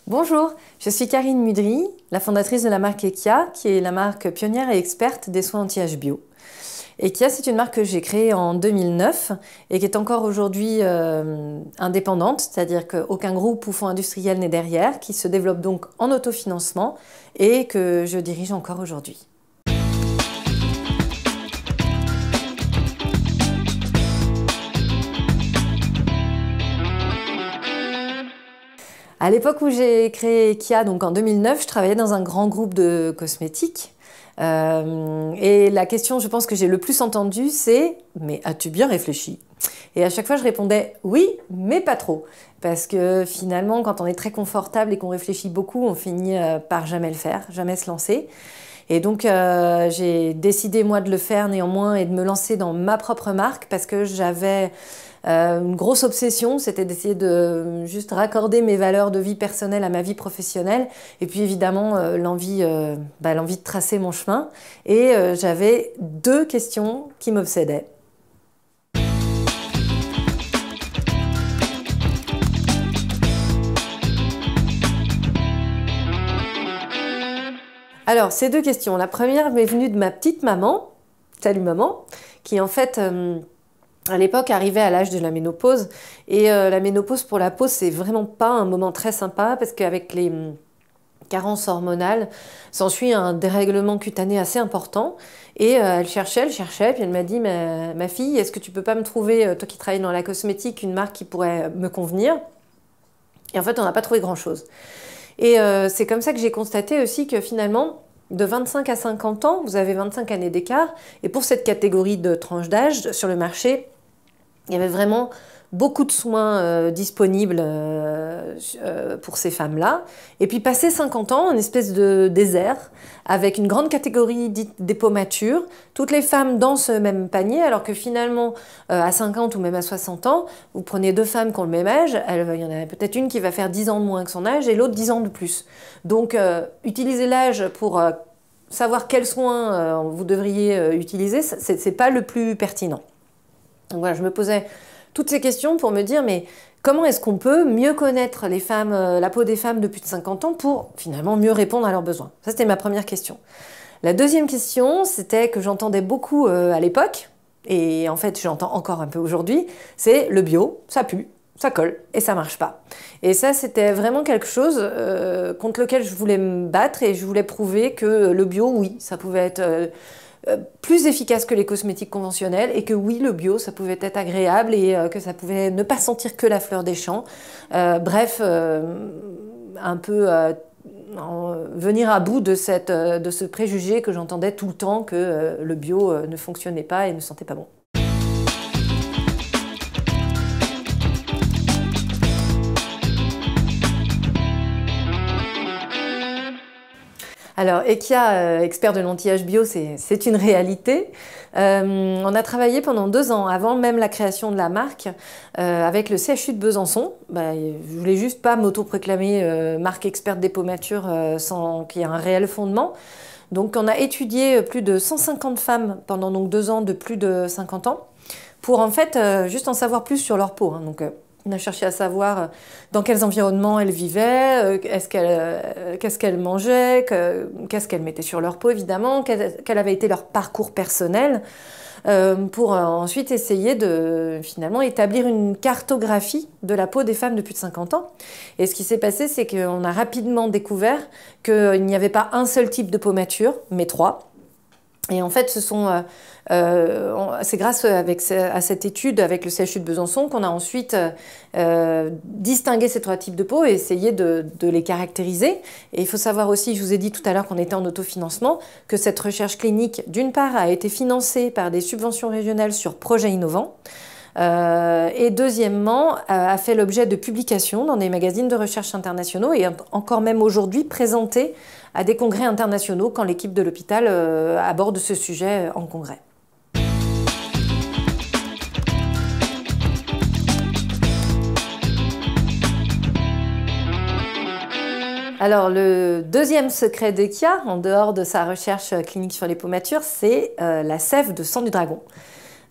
Bonjour, je suis Karine Mudry, la fondatrice de la marque Ekia, qui est la marque pionnière et experte des soins anti-âge bio. Ekia, c'est une marque que j'ai créée en 2009 et qui est encore aujourd'hui indépendante, c'est-à-dire qu'aucun groupe ou fonds industriel n'est derrière, qui se développe donc en autofinancement et que je dirige encore aujourd'hui. À l'époque où j'ai créé Ekia, donc en 2009, je travaillais dans un grand groupe de cosmétiques. Et la question, je pense que j'ai le plus entendue, c'est « Mais as-tu bien réfléchi ?» Et à chaque fois, je répondais « Oui, mais pas trop ». Parce que finalement, quand on est très confortable et qu'on réfléchit beaucoup, on finit par jamais le faire, jamais se lancer. Et donc, j'ai décidé, moi, de le faire néanmoins et de me lancer dans ma propre marque parce que j'avais une grosse obsession, c'était d'essayer de juste raccorder mes valeurs de vie personnelle à ma vie professionnelle. Et puis, évidemment, l'envie de tracer mon chemin. Et j'avais deux questions qui m'obsédaient. Alors, ces deux questions. La première m'est venue de ma petite maman, salut maman, qui en fait, à l'époque, arrivait à l'âge de la ménopause. Et la ménopause pour la peau, c'est vraiment pas un moment très sympa parce qu'avec les carences hormonales, s'ensuit un dérèglement cutané assez important. Et elle cherchait, puis elle m'a dit, ma fille, est-ce que tu peux pas me trouver, toi qui travailles dans la cosmétique, une marque qui pourrait me convenir? Et en fait, on n'a pas trouvé grand-chose. Et c'est comme ça que j'ai constaté aussi que finalement, de 25 à 50 ans, vous avez 25 années d'écart. Et pour cette catégorie de tranche d'âge sur le marché, il y avait vraiment beaucoup de soins disponibles pour ces femmes-là. Et puis, passé 50 ans, une espèce de désert, avec une grande catégorie dite des peaux matures, toutes les femmes dans ce même panier, alors que finalement, à 50 ou même à 60 ans, vous prenez deux femmes qui ont le même âge, il y en a peut-être une qui va faire 10 ans de moins que son âge et l'autre 10 ans de plus. Donc, utiliser l'âge pour savoir quels soins vous devriez utiliser, c'est pas le plus pertinent. Donc voilà, je me posais toutes ces questions pour me dire, mais comment est-ce qu'on peut mieux connaître les femmes, la peau des femmes de plus de 50 ans pour finalement mieux répondre à leurs besoins? Ça, c'était ma première question. La deuxième question, c'était que j'entendais beaucoup à l'époque, et en fait j'entends encore un peu aujourd'hui, c'est le bio, ça pue, ça colle et ça marche pas. Et ça, c'était vraiment quelque chose contre lequel je voulais me battre et je voulais prouver que le bio, oui, ça pouvait être plus efficace que les cosmétiques conventionnels et que oui, le bio, ça pouvait être agréable et que ça pouvait ne pas sentir que la fleur des champs. Bref, un peu venir à bout de ce préjugé que j'entendais tout le temps que le bio ne fonctionnait pas et ne sentait pas bon. Alors, Ekia, expert de l'anti-âge bio, c'est une réalité. On a travaillé pendant 2 ans, avant même la création de la marque, avec le CHU de Besançon. Je voulais juste pas m'auto-proclamer marque experte des peaux matures sans qu'il y ait un réel fondement. Donc, on a étudié plus de 150 femmes pendant donc 2 ans de plus de 50 ans pour en fait juste en savoir plus sur leur peau. Donc, on a cherché à savoir dans quels environnements elles vivaient, qu'est-ce qu'elles mangeaient, qu'est-ce qu'elles mettaient sur leur peau évidemment, quel avait été leur parcours personnel, pour ensuite essayer de finalement établir une cartographie de la peau des femmes de plus de 50 ans. Et ce qui s'est passé, c'est qu'on a rapidement découvert qu'il n'y avait pas un seul type de peau mature, mais 3. Et en fait, c'est grâce à cette étude avec le CHU de Besançon qu'on a ensuite distingué ces 3 types de peau et essayé de les caractériser. Et il faut savoir aussi, je vous ai dit tout à l'heure qu'on était en autofinancement, que cette recherche clinique, d'une part, a été financée par des subventions régionales sur projets innovants. Et deuxièmement, a fait l'objet de publications dans des magazines de recherche internationaux et encore même aujourd'hui présenté à des congrès internationaux quand l'équipe de l'hôpital aborde ce sujet en congrès. Alors, le deuxième secret d'Ekia, en dehors de sa recherche clinique sur les peaux matures, c'est la sève de sang du dragon.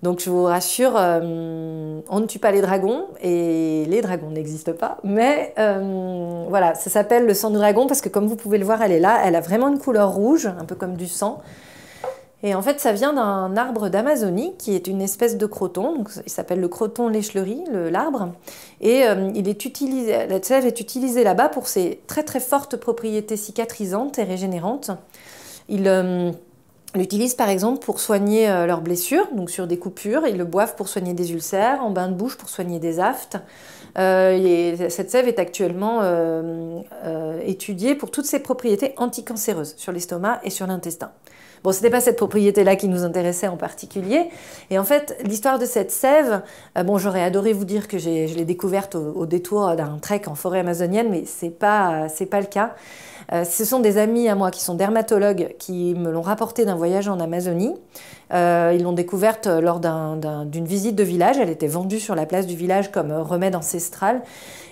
Donc je vous rassure, on ne tue pas les dragons et les dragons n'existent pas. Mais voilà, ça s'appelle le sang du dragon parce que comme vous pouvez le voir, elle est là. Elle a vraiment une couleur rouge, un peu comme du sang. Et en fait, ça vient d'un arbre d'Amazonie qui est une espèce de croton. Donc, il s'appelle le croton léchlerie, l'arbre. Et la sève est utilisée là-bas pour ses très très fortes propriétés cicatrisantes et régénérantes. Ils l'utilisent par exemple pour soigner leurs blessures, donc sur des coupures. Ils le boivent pour soigner des ulcères, en bain de bouche pour soigner des aftes. Cette sève est actuellement étudiée pour toutes ses propriétés anticancéreuses sur l'estomac et sur l'intestin. Bon, ce n'était pas cette propriété-là qui nous intéressait en particulier. Et en fait, l'histoire de cette sève, bon, j'aurais adoré vous dire que je l'ai découverte au détour d'un trek en forêt amazonienne, mais c'est pas le cas. Ce sont des amis à moi qui sont dermatologues qui me l'ont rapporté d'un voyage en Amazonie. Ils l'ont découverte lors d'une visite de village. Elle était vendue sur la place du village comme remède ancestral.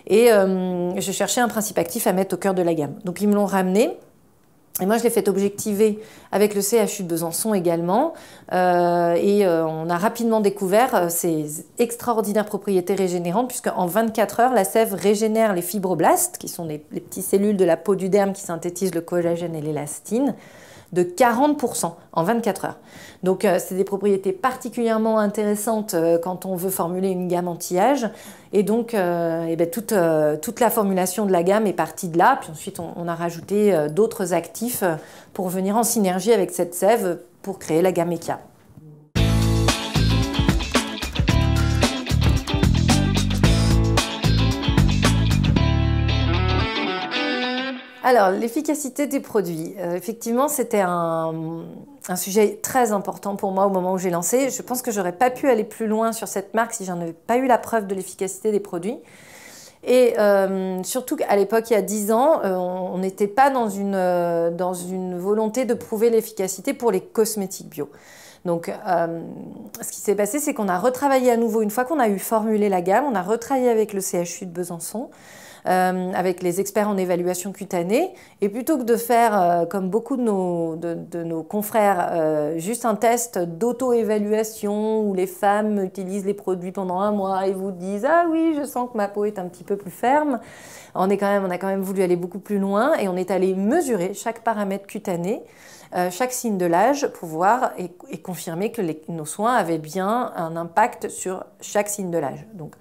Et je cherchais un principe actif à mettre au cœur de la gamme. Donc ils me l'ont ramené. Et moi, je l'ai fait objectiver avec le CHU de Besançon également. On a rapidement découvert ces extraordinaires propriétés régénérantes, puisqu'en 24 heures, la sève régénère les fibroblastes, qui sont les petites cellules de la peau du derme qui synthétisent le collagène et l'élastine, de 40% en 24 heures. Donc, c'est des propriétés particulièrement intéressantes quand on veut formuler une gamme anti-âge. Et donc, toute la formulation de la gamme est partie de là. Puis ensuite, on a rajouté d'autres actifs pour venir en synergie avec cette sève pour créer la gamme EKIA. Alors, l'efficacité des produits. Effectivement, c'était un sujet très important pour moi au moment où j'ai lancé. Je pense que j'aurais pas pu aller plus loin sur cette marque si j'en avais pas eu la preuve de l'efficacité des produits. Et surtout qu'à l'époque, il y a 10 ans, on n'était pas dans une volonté de prouver l'efficacité pour les cosmétiques bio. Donc, ce qui s'est passé, c'est qu'on a retravaillé à nouveau, une fois qu'on a eu formulé la gamme, on a retravaillé avec le CHU de Besançon, avec les experts en évaluation cutanée. Et plutôt que de faire, comme beaucoup de nos confrères, juste un test d'auto-évaluation où les femmes utilisent les produits pendant un mois et vous disent « Ah oui, je sens que ma peau est un petit peu plus ferme », on a quand même voulu aller beaucoup plus loin et on est allé mesurer chaque paramètre cutané, chaque signe de l'âge pour voir et confirmer que nos soins avaient bien un impact sur chaque signe de l'âge. Donc,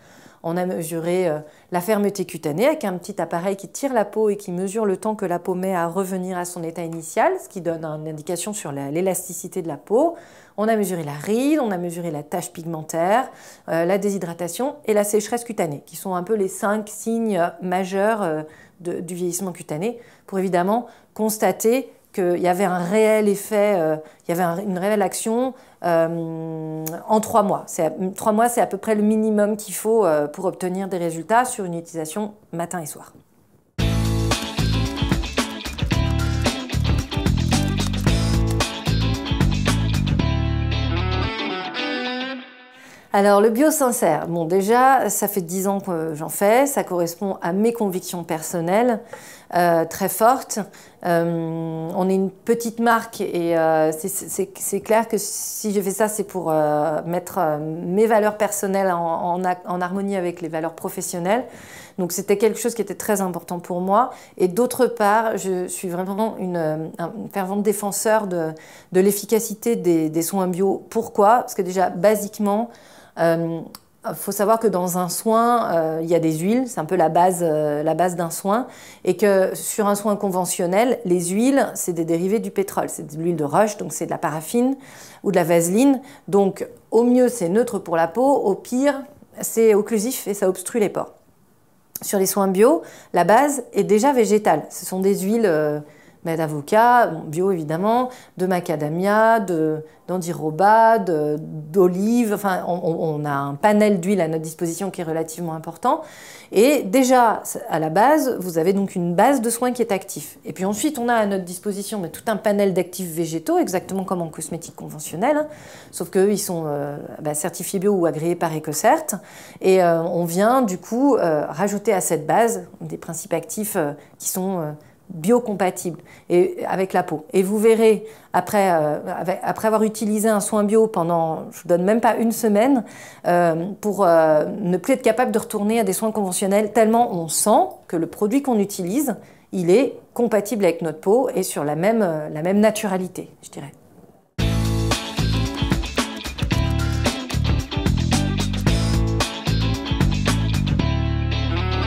on a mesuré la fermeté cutanée avec un petit appareil qui tire la peau et qui mesure le temps que la peau met à revenir à son état initial, ce qui donne une indication sur l'élasticité de la peau. On a mesuré la ride, on a mesuré la tache pigmentaire, la déshydratation et la sécheresse cutanée, qui sont un peu les 5 signes majeurs du vieillissement cutané, pour évidemment constater qu'il y avait un réel effet, il y avait une réelle action en 3 mois. 3 mois, c'est à peu près le minimum qu'il faut pour obtenir des résultats sur une utilisation matin et soir. Alors, le bio sincère, bon déjà, ça fait 10 ans que j'en fais, ça correspond à mes convictions personnelles très fortes. On est une petite marque et c'est clair que si je fais ça, c'est pour mettre mes valeurs personnelles en harmonie avec les valeurs professionnelles. Donc c'était quelque chose qui était très important pour moi. Et d'autre part, je suis vraiment une fervente défenseur de l'efficacité des soins bio. Pourquoi? Parce que déjà, basiquement, faut savoir que dans un soin, il y a des huiles, c'est un peu la base d'un soin, et que sur un soin conventionnel, les huiles, c'est des dérivés du pétrole, c'est de l'huile de roche, donc c'est de la paraffine ou de la vaseline. Donc au mieux, c'est neutre pour la peau, au pire, c'est occlusif et ça obstrue les pores. Sur les soins bio, la base est déjà végétale. Ce sont des huiles d'avocat, bio évidemment, de macadamia, d'andiroba, d'olive. Enfin, on a un panel d'huiles à notre disposition qui est relativement important. Et déjà, à la base, vous avez donc une base de soins qui est active. Et puis ensuite, on a à notre disposition tout un panel d'actifs végétaux, exactement comme en cosmétique conventionnelle, hein, sauf qu'eux, ils sont certifiés bio ou agréés par EcoCert. Et on vient du coup rajouter à cette base des principes actifs qui sont biocompatible avec la peau. Et vous verrez, après avoir utilisé un soin bio pendant, je ne vous donne même pas une semaine, pour ne plus être capable de retourner à des soins conventionnels, tellement on sent que le produit qu'on utilise, il est compatible avec notre peau et sur la même naturalité, je dirais.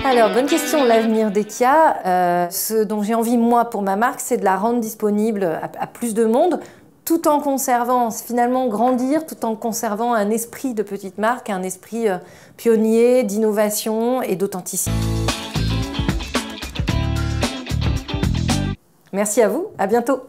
Alors, bonne question, l'avenir d'Ekia. Ce dont j'ai envie, moi, pour ma marque, c'est de la rendre disponible à plus de monde, tout en conservant, finalement, grandir, tout en conservant un esprit de petite marque, un esprit pionnier, d'innovation et d'authenticité. Merci à vous, à bientôt.